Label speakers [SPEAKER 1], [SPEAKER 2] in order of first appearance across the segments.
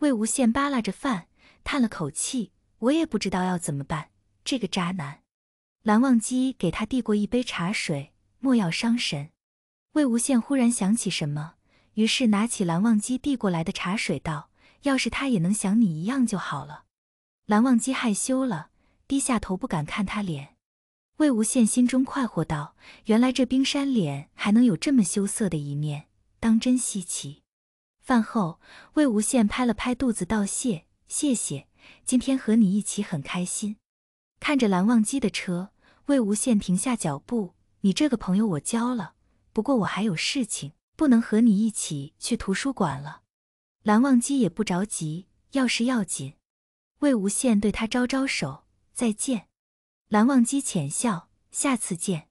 [SPEAKER 1] 魏无羡扒拉着饭，叹了口气，我也不知道要怎么办，这个渣男。蓝忘机给他递过一杯茶水，莫要伤神。魏无羡忽然想起什么，于是拿起蓝忘机递过来的茶水道：要是他也能想你一样就好了。蓝忘机害羞了，低下头不敢看他脸。魏无羡心中快活道：原来这冰山脸还能有这么羞涩的一面，当真稀奇。饭后，魏无羡拍了拍肚子道谢：谢谢，今天和你一起很开心。看着蓝忘机的车，魏无羡停下脚步：你这个朋友我交了，不过我还有事情，不能和你一起去图书馆了。蓝忘机也不着急，要事要紧。魏无羡对他招招手：再见。蓝忘机浅笑：下次见。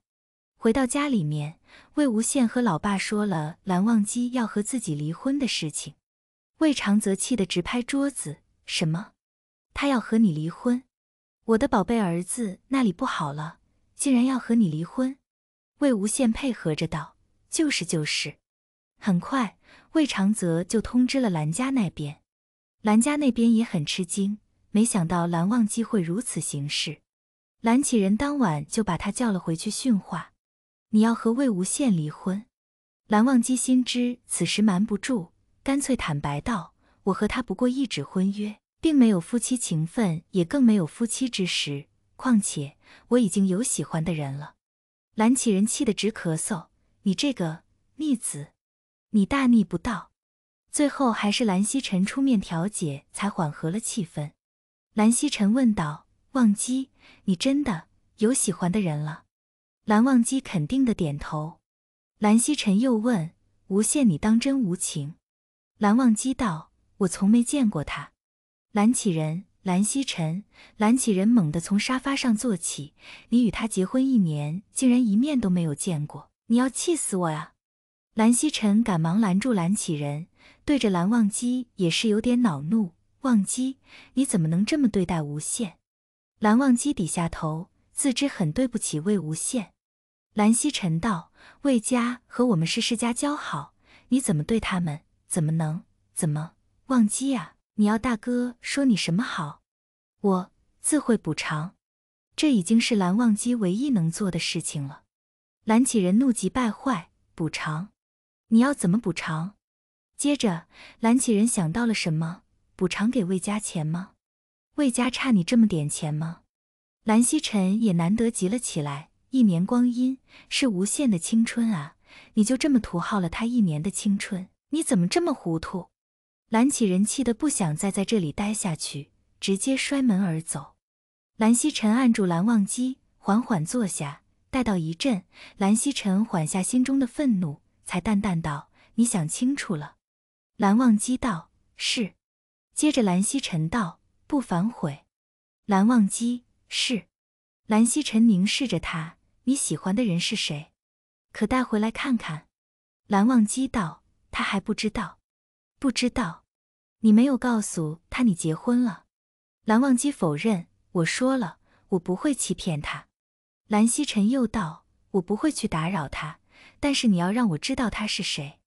[SPEAKER 1] 回到家里面，魏无羡和老爸说了蓝忘机要和自己离婚的事情。魏长则气得直拍桌子：什么？他要和你离婚？我的宝贝儿子那里不好了，竟然要和你离婚？魏无羡配合着道：就是就是。很快，魏长则就通知了蓝家那边。蓝家那边也很吃惊，没想到蓝忘机会如此行事。蓝启仁当晚就把他叫了回去训话：你要和魏无羡离婚？蓝忘机心知此时瞒不住，干脆坦白道：我和他不过一纸婚约，并没有夫妻情分，也更没有夫妻之实，况且我已经有喜欢的人了。蓝启仁气得直咳嗽：你这个逆子，你大逆不道。最后还是蓝曦臣出面调解，才缓和了气氛。蓝曦臣问道：忘机，你真的有喜欢的人了？蓝忘机肯定的点头。蓝曦臣又问：无羡你当真无情？蓝忘机道：我从没见过他。蓝启仁、蓝曦臣，蓝启仁猛地从沙发上坐起：你与他结婚1年，竟然一面都没有见过，你要气死我呀！蓝曦臣赶忙拦住蓝启仁，对着蓝忘机也是有点恼怒：忘机，你怎么能这么对待无羡？蓝忘机低下头，自知很对不起魏无羡。蓝曦臣道：魏家和我们是世家交好，你怎么对他们？怎么？忘机啊，你要大哥说你什么好？我自会补偿。这已经是蓝忘机唯一能做的事情了。蓝启仁怒极败坏：补偿？你要怎么补偿？接着蓝启仁想到了什么：补偿给魏家钱吗？魏家差你这么点钱吗？蓝曦臣也难得急了起来：1年光阴是无限的青春啊，你就这么图耗了他1年的青春，你怎么这么糊涂？蓝启仁气得不想再在这里待下去，直接摔门而走。蓝曦臣按住蓝忘机，缓缓坐下，待到一阵，蓝曦臣缓下心中的愤怒，才淡淡道：你想清楚了？蓝忘机道：是。接着蓝曦臣道：不反悔？蓝忘机：是。蓝曦臣凝视着他：你喜欢的人是谁？可带回来看看。蓝忘机道：他还不知道。不知道？你没有告诉他你结婚了？蓝忘机否认：我说了，我不会欺骗他。蓝曦臣又道：我不会去打扰他，但是你要让我知道他是谁。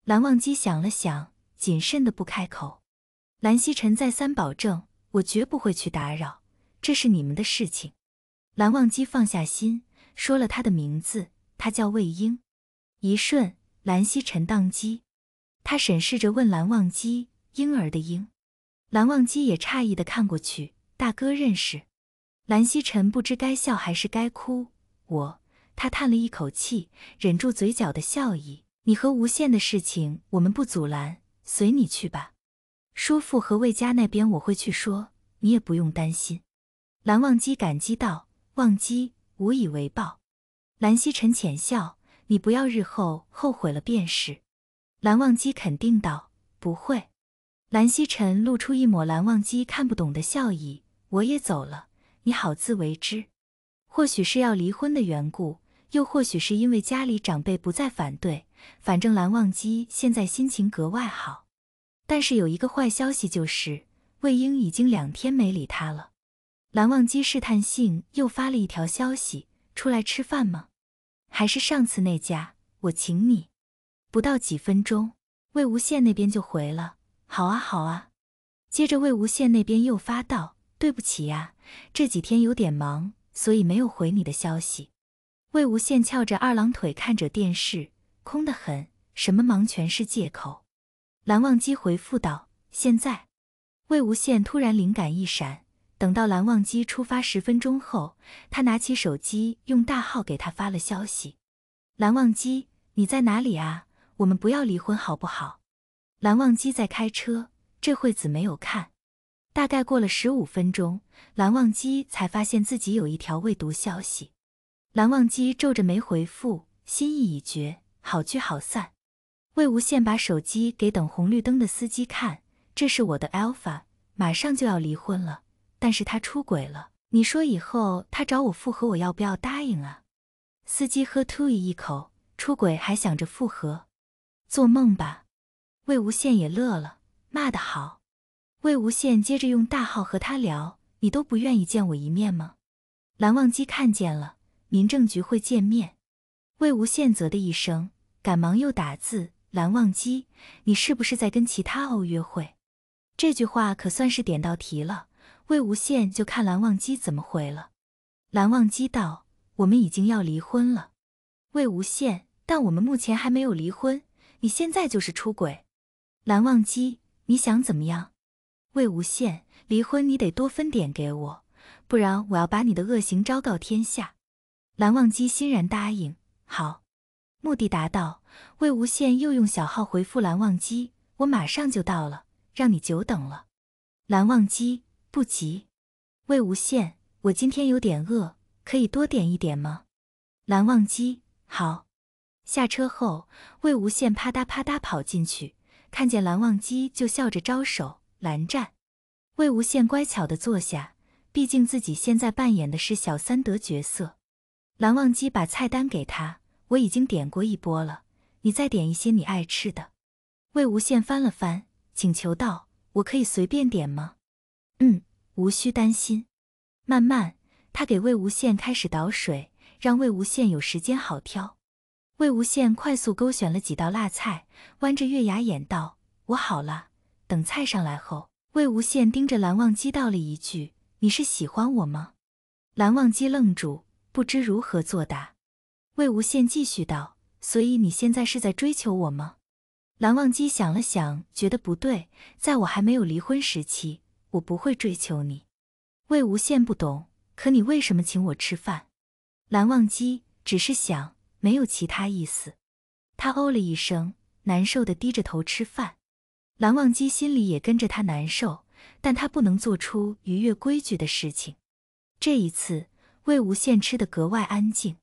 [SPEAKER 1] 蓝忘机想了想，谨慎的不开口。蓝曦臣再三保证：我绝不会去打扰，这是你们的事情。蓝忘机放下心，说了他的名字：他叫魏婴。一瞬，蓝曦臣当机，他审视着问蓝忘机：婴儿的婴？蓝忘机也诧异的看过去：大哥认识？蓝曦臣不知该笑还是该哭。他叹了一口气，忍住嘴角的笑意：你和无羡的事情我们不阻拦，随你去吧。叔父和魏家那边我会去说，你也不用担心。蓝忘机感激道：忘机，无以为报。蓝曦臣浅笑：你不要日后后悔了便是。蓝忘机肯定道：不会。蓝曦臣露出一抹蓝忘机看不懂的笑意：我也走了，你好自为之。或许是要离婚的缘故，又或许是因为家里长辈不再反对，反正蓝忘机现在心情格外好。但是有一个坏消息，就是魏婴已经2天没理他了。蓝忘机试探性又发了一条消息：出来吃饭吗？还是上次那家，我请你。不到几分钟，魏无羡那边就回了：好啊好啊。接着魏无羡那边又发道：“对不起呀，这几天有点忙，所以没有回你的消息。”魏无羡翘着二郎腿看着电视，空得很，什么忙全是借口。蓝忘机回复道：“现在。”魏无羡突然灵感一闪，等到蓝忘机出发10分钟后，他拿起手机用大号给他发了消息：“蓝忘机，你在哪里啊？我们不要离婚好不好？”蓝忘机在开车，这会子没有看。大概过了15分钟，蓝忘机才发现自己有一条未读消息。蓝忘机皱着眉回复，心意已决，好聚好散。魏无羡把手机给等红绿灯的司机看，这是我的 Alpha， 马上就要离婚了，但是他出轨了，你说以后他找我复合，我要不要答应啊？司机喝吐一口，出轨还想着复合？做梦吧！魏无羡也乐了，骂得好。魏无羡接着用大号和他聊，你都不愿意见我一面吗？蓝忘机看见了，民政局会见面。魏无羡啧的一声，赶忙又打字：蓝忘机，你是不是在跟其他欧约会？这句话可算是点到题了，魏无羡就看蓝忘机怎么回了。蓝忘机道：我们已经要离婚了。魏无羡：但我们目前还没有离婚，你现在就是出轨。蓝忘机：你想怎么样？魏无羡：离婚你得多分点给我，不然我要把你的恶行昭告天下。蓝忘机欣然答应：好。目的达到，魏无羡又用小号回复蓝忘机：我马上就到了，让你久等了。蓝忘机：不急。魏无羡：我今天有点饿，可以多点一点吗？蓝忘机：好。下车后，魏无羡啪嗒啪嗒跑进去，看见蓝忘机就笑着招手：蓝湛。魏无羡乖巧地坐下，毕竟自己现在扮演的是小三德角色。蓝忘机把菜单给他：我已经点过一波了，你再点一些你爱吃的。魏无羡翻了翻，请求道：我可以随便点吗？无需担心。慢慢，他给魏无羡开始倒水，让魏无羡有时间好挑。魏无羡快速勾选了几道辣菜，弯着月牙眼道：我好了。等菜上来后，魏无羡盯着蓝忘机道了一句：你是喜欢我吗？蓝忘机愣住，不知如何作答。魏无羡继续道：所以你现在是在追求我吗？蓝忘机想了想，觉得不对，在我还没有离婚时期，我不会追求你。魏无羡不懂，可你为什么请我吃饭？蓝忘机只是想，没有其他意思。他哦了一声，难受地低着头吃饭。蓝忘机心里也跟着他难受，但他不能做出逾越规矩的事情。这一次，魏无羡吃得格外安静。